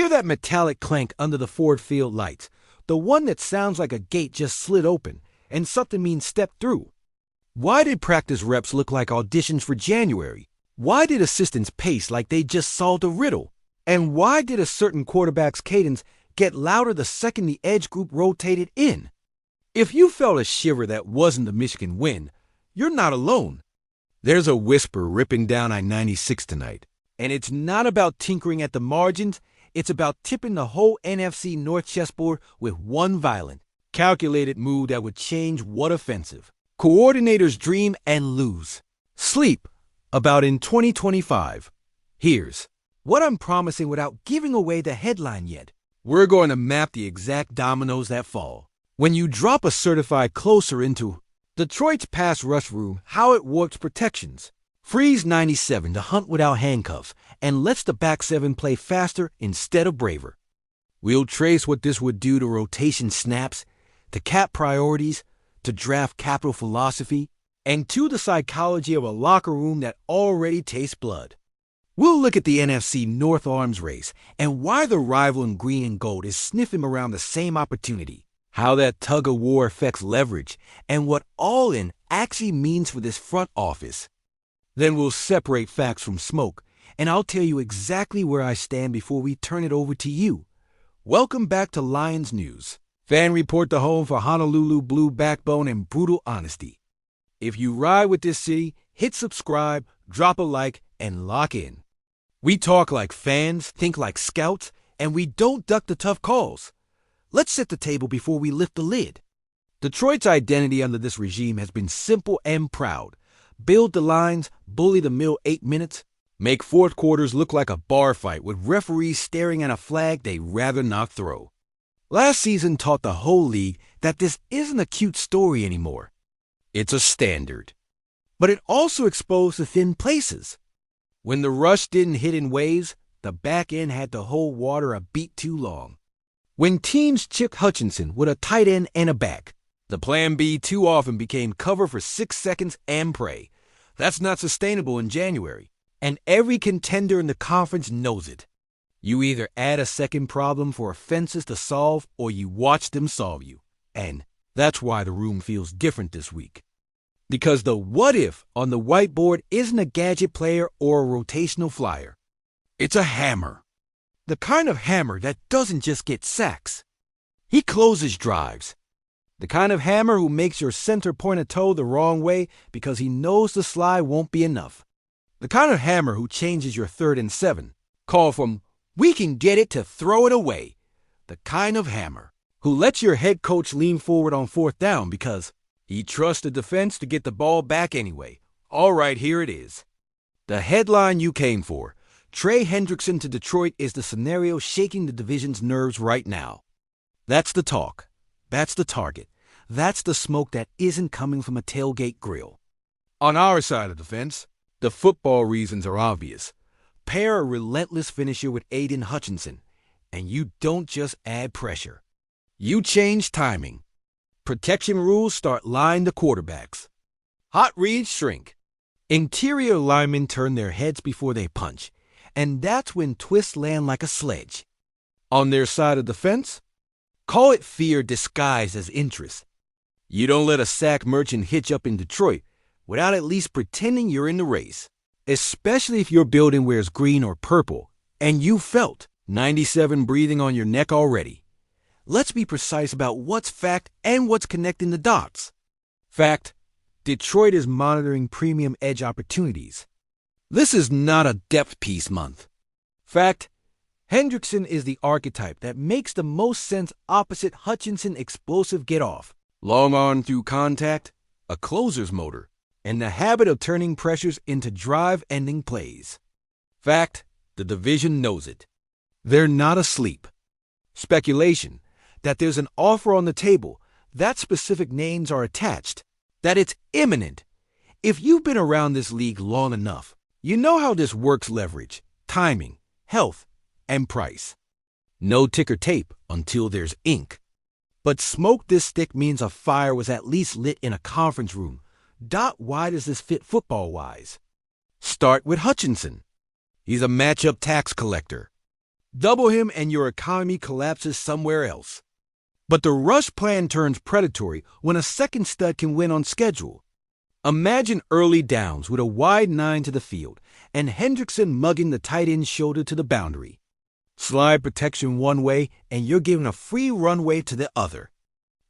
Hear that metallic clank under the Ford Field lights, the one that sounds like a gate just slid open, and something means step through. Why did practice reps look like auditions for January? Why did assistants pace like they just solved a riddle? And why did a certain quarterback's cadence get louder the second the edge group rotated in? If you felt a shiver that wasn't the Michigan win, you're not alone. There's a whisper ripping down I-96 tonight, and it's not about tinkering at the margins, it's about tipping the whole NFC North chessboard with one violent, calculated move that would change what offensive coordinators dream and lose sleep about in 2025. Here's what I'm promising without giving away the headline yet. We're going to map the exact dominoes that fall when you drop a certified closer into Detroit's pass rush room, how it warps protections, frees 97 to hunt without handcuffs, and lets the back seven play faster instead of braver. We'll trace what this would do to rotation snaps, to cap priorities, to draft capital philosophy, and to the psychology of a locker room that already tastes blood. We'll look at the NFC North arms race and why the rival in green and gold is sniffing around the same opportunity, how that tug-of-war affects leverage, and what all-in actually means for this front office. Then we'll separate facts from smoke, and I'll tell you exactly where I stand before we turn it over to you. Welcome back to Lions News. Fan Report, the home for Honolulu Blue backbone and brutal honesty. If you ride with this city, hit subscribe, drop a like, and lock in. We talk like fans, think like scouts, and we don't duck the tough calls. Let's set the table before we lift the lid. Detroit's identity under this regime has been simple and proud. Build the lines, bully the middle 8 minutes, make fourth quarters look like a bar fight with referees staring at a flag they'd rather not throw. Last season taught the whole league that this isn't a cute story anymore. It's a standard. But it also exposed the thin places. When the rush didn't hit in waves, the back end had to hold water a beat too long. When teams chipped Hutchinson with a tight end and a back, the plan B too often became cover for 6 seconds and pray. That's not sustainable in January, and every contender in the conference knows it. You either add a second problem for offenses to solve, or you watch them solve you. And that's why the room feels different this week. Because the what if on the whiteboard isn't a gadget player or a rotational flyer. It's a hammer. The kind of hammer that doesn't just get sacks. He closes drives. The kind of hammer who makes your center point a toe the wrong way because he knows the slide won't be enough. The kind of hammer who changes your 3rd and 7. Call from "we can get it" to "throw it away." The kind of hammer who lets your head coach lean forward on 4th down because he trusts the defense to get the ball back anyway. All right, here it is. The headline you came for. Trey Hendrickson to Detroit is the scenario shaking the division's nerves right now. That's the talk. That's the target. That's the smoke that isn't coming from a tailgate grill. On our side of the fence, the football reasons are obvious. Pair a relentless finisher with Aiden Hutchinson, and you don't just add pressure. You change timing. Protection rules start lying to quarterbacks. Hot reads shrink. Interior linemen turn their heads before they punch, and that's when twists land like a sledge. On their side of the fence, call it fear disguised as interest. You don't let a sack merchant hitch up in Detroit without at least pretending you're in the race, especially if your building wears green or purple, and you felt 97 breathing on your neck already. Let's be precise about what's fact and what's connecting the dots. Fact: Detroit is monitoring premium edge opportunities. This is not a depth piece month. Fact: Hendrickson is the archetype that makes the most sense opposite Hutchinson explosive get-off. Long arm through contact, a closer's motor, and the habit of turning pressures into drive-ending plays. Fact: the division knows it. They're not asleep. Speculation: that there's an offer on the table, that specific names are attached, that it's imminent. If you've been around this league long enough, you know how this works: leverage, timing, health, and price. No ticker tape until there's ink. But smoke this stick means a fire was at least lit in a conference room. Why does this fit football-wise? Start with Hutchinson. He's a matchup tax collector. Double him and your economy collapses somewhere else. But the rush plan turns predatory when a second stud can win on schedule. Imagine early downs with a wide 9 to the field and Hendrickson mugging the tight end's shoulder to the boundary. Slide protection one way and you're given a free runway to the other.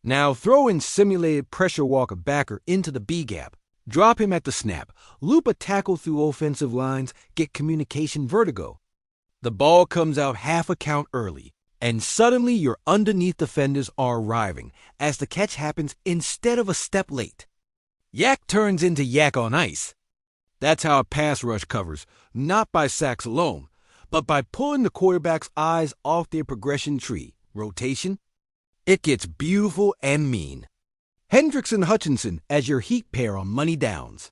Now throw in simulated pressure walk a backer into the B gap, drop him at the snap, loop a tackle through offensive lines, get communication vertigo. The ball comes out half a count early, and suddenly your underneath defenders are arriving as the catch happens instead of a step late. Yak turns into yak on ice. That's how a pass rush covers, not by sacks alone, but by pulling the quarterback's eyes off their progression tree, rotation. It gets beautiful and mean. Hendrickson-Hutchinson as your heat pair on money downs.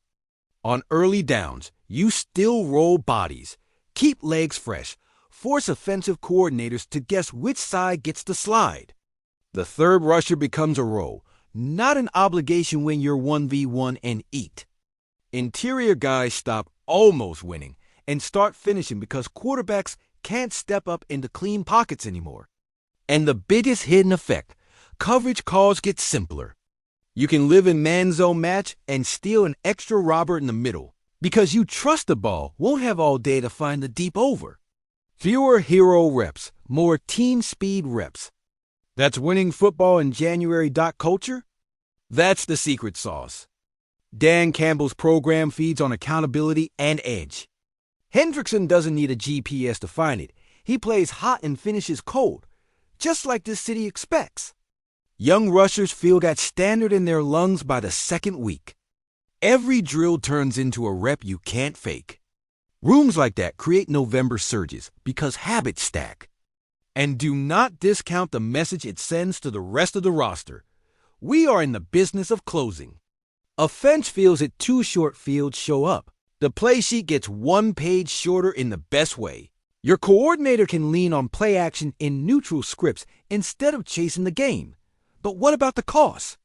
On early downs, you still roll bodies, keep legs fresh, force offensive coordinators to guess which side gets the slide. The third rusher becomes a role, not an obligation when you're 1v1 and eat. Interior guys stop almost winning and start finishing because quarterbacks can't step up into clean pockets anymore. And the biggest hidden effect, coverage calls get simpler. You can live in man-zone match and steal an extra robber in the middle because you trust the ball won't have all day to find the deep over. Fewer hero reps, more team speed reps. That's winning football in January. Culture? That's the secret sauce. Dan Campbell's program feeds on accountability and edge. Hendrickson doesn't need a GPS to find it. He plays hot and finishes cold, just like this city expects. Young rushers feel that standard in their lungs by the second week. Every drill turns into a rep you can't fake. Rooms like that create November surges because habits stack. And do not discount the message it sends to the rest of the roster. We are in the business of closing. Offense feels it too short fields show up. The play sheet gets one page shorter in the best way. Your coordinator can lean on play action in neutral scripts instead of chasing the game. But what about the cost?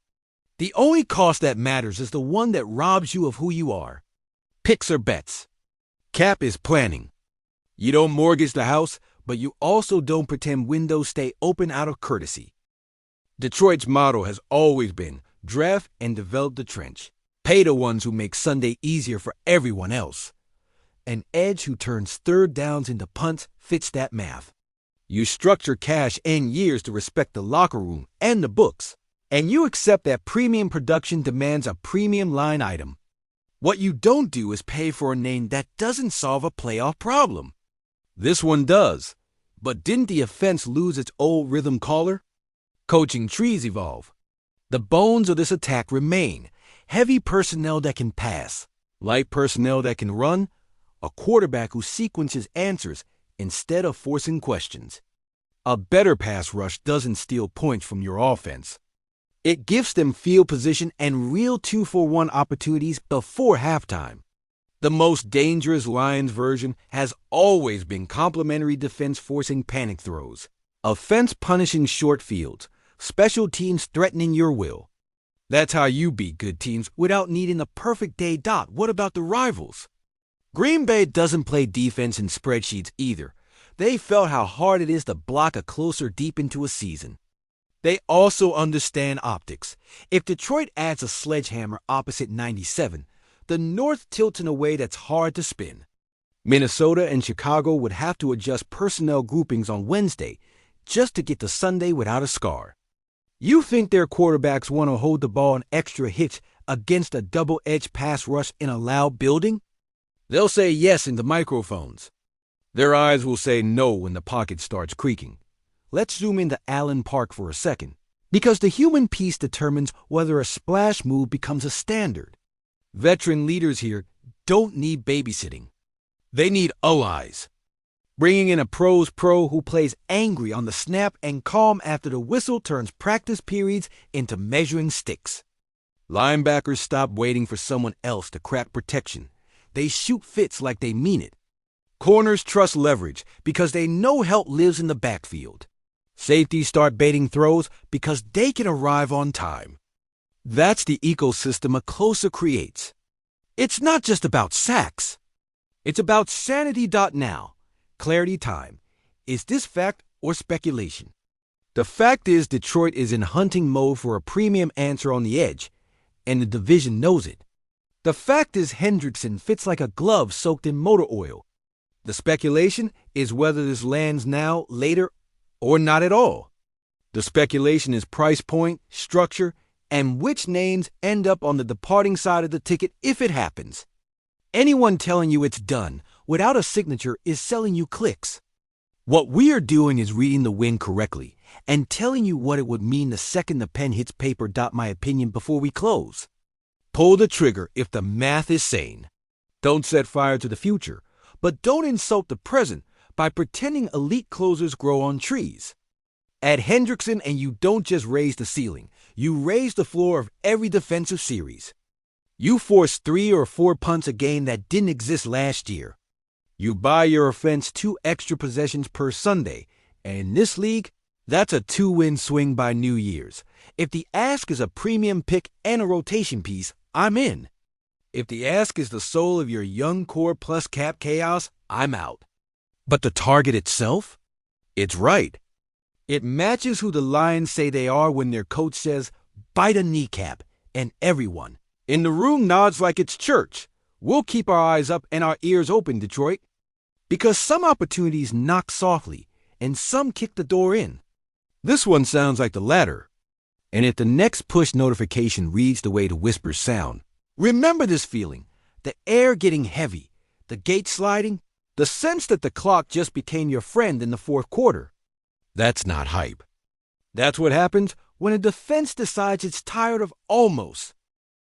The only cost that matters is the one that robs you of who you are. Picks or bets. Cap is planning. You don't mortgage the house, but you also don't pretend windows stay open out of courtesy. Detroit's motto has always been draft and develop the trench. Pay the ones who make Sunday easier for everyone else. An edge who turns third downs into punts fits that math. You structure cash and years to respect the locker room and the books, and you accept that premium production demands a premium line item. What you don't do is pay for a name that doesn't solve a playoff problem. This one does, but didn't the offense lose its old rhythm caller? Coaching trees evolve. The bones of this attack remain. Heavy personnel that can pass, light personnel that can run, a quarterback who sequences answers instead of forcing questions. A better pass rush doesn't steal points from your offense. It gives them field position and real 2-for-1 opportunities before halftime. The most dangerous Lions version has always been complementary defense forcing panic throws, offense punishing short fields, special teams threatening your will. That's how you beat good teams without needing a perfect day. What about the rivals? Green Bay doesn't play defense in spreadsheets either. They felt how hard it is to block a closer deep into a season. They also understand optics. If Detroit adds a sledgehammer opposite 97, the North tilts in a way that's hard to spin. Minnesota and Chicago would have to adjust personnel groupings on Wednesday just to get to Sunday without a scar. You think their quarterbacks want to hold the ball an extra hitch against a double-edged pass rush in a loud building? They'll say yes into microphones. Their eyes will say no when the pocket starts creaking. Let's zoom into Allen Park for a second, because the human piece determines whether a splash move becomes a standard. Veteran leaders here don't need babysitting. They need allies. Bringing in a pro's pro who plays angry on the snap and calm after the whistle turns practice periods into measuring sticks. Linebackers stop waiting for someone else to crack protection. They shoot fits like they mean it. Corners trust leverage because they know help lives in the backfield. Safeties start baiting throws because they can arrive on time. That's the ecosystem a closer creates. It's not just about sacks. It's about sanity. Now. Clarity time. Is this fact or speculation? The fact is Detroit is in hunting mode for a premium answer on the edge, and the division knows it. The fact is Hendrickson fits like a glove soaked in motor oil. The speculation is whether this lands now, later, or not at all. The speculation is price point, structure, and which names end up on the departing side of the ticket if it happens. Anyone telling you it's done without a signature is selling you clicks. What we are doing is reading the wind correctly and telling you what it would mean the second the pen hits paper. My opinion before we close. Pull the trigger if the math is sane. Don't set fire to the future, but don't insult the present by pretending elite closers grow on trees. Add Hendrickson and you don't just raise the ceiling, you raise the floor of every defensive series. You force 3 or 4 punts a game that didn't exist last year. You buy your offense 2 extra possessions per Sunday, and in this league, that's a 2-win swing by New Year's. If the ask is a premium pick and a rotation piece, I'm in. If the ask is the soul of your young core plus cap chaos, I'm out. But the target itself? It's right. It matches who the Lions say they are when their coach says, bite a kneecap, and everyone in the room nods like it's church. We'll keep our eyes up and our ears open, Detroit. Because some opportunities knock softly, and some kick the door in. This one sounds like the latter. And if the next push notification reads the way the whispers sound, remember this feeling, the air getting heavy, the gate sliding, the sense that the clock just became your friend in the fourth quarter. That's not hype. That's what happens when a defense decides it's tired of almost